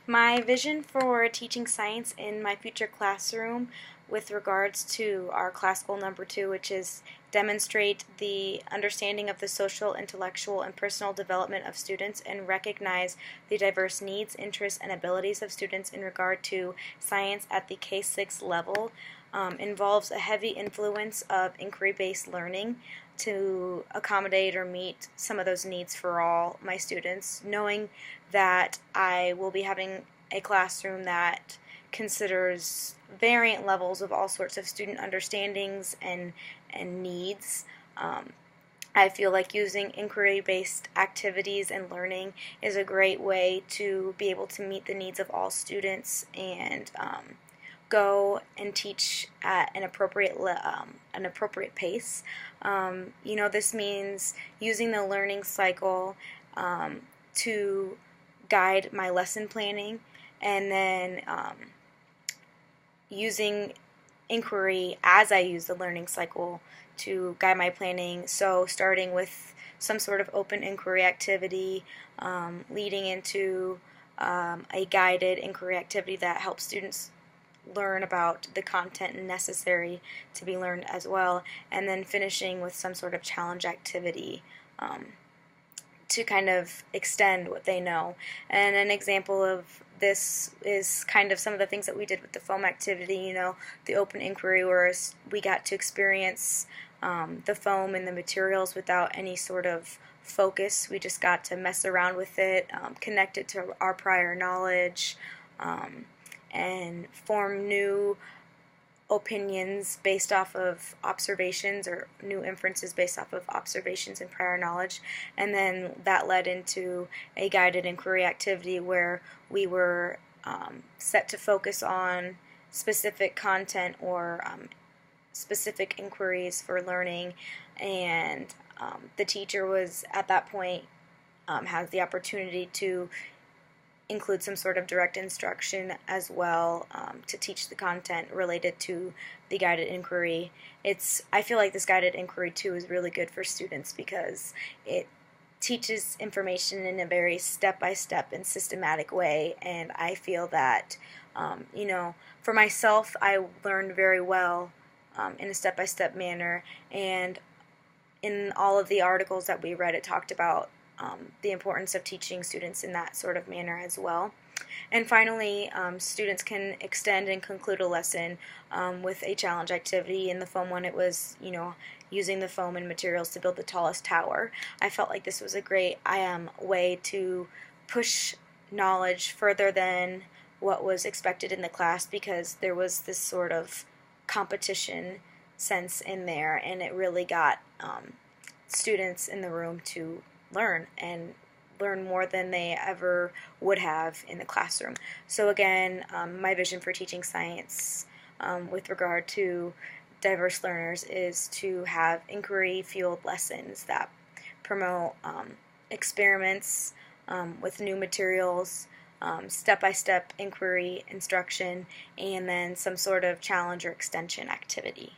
My vision for teaching science in my future classroom with regards to our class goal number 2, which is demonstrate the understanding of the social, intellectual, and personal development of students and recognize the diverse needs, interests, and abilities of students in regard to science at the K-6 level, involves a heavy influence of inquiry-based learning to accommodate or meet some of those needs for all my students, knowing that I will be having a classroom that considers variant levels of all sorts of student understandings and needs. I feel like using inquiry-based activities and learning is a great way to be able to meet the needs of all students and go and teach at an appropriate pace. This means using the learning cycle to guide my lesson planning, and then using inquiry as I use the learning cycle to guide my planning. So starting with some sort of open inquiry activity, leading into a guided inquiry activity that helps students learn about the content necessary to be learned as well, and then finishing with some sort of challenge activity to kind of extend what they know. And an example of this is kind of some of the things that we did with the foam activity, the open inquiry, where we got to experience the foam and the materials without any sort of focus. We just got to mess around with it, connect it to our prior knowledge, and form new opinions based off of observations, or new inferences based off of observations and prior knowledge. And then that led into a guided inquiry activity where we were set to focus on specific content or specific inquiries for learning, and the teacher was at that point has the opportunity to include some sort of direct instruction as well, to teach the content related to the guided inquiry. I feel like this guided inquiry too is really good for students because it teaches information in a very step-by-step and systematic way, and I feel that for myself, I learned very well in a step-by-step manner, and in all of the articles that we read, it talked about the importance of teaching students in that sort of manner as well. And finally, students can extend and conclude a lesson with a challenge activity. In the foam one, it was, using the foam and materials to build the tallest tower. I felt like this was a great way to push knowledge further than what was expected in the class, because there was this sort of competition sense in there, and it really got students in the room to learn more than they ever would have in the classroom. So again, my vision for teaching science with regard to diverse learners is to have inquiry-fueled lessons that promote experiments with new materials, step-by-step inquiry instruction, and then some sort of challenge or extension activity.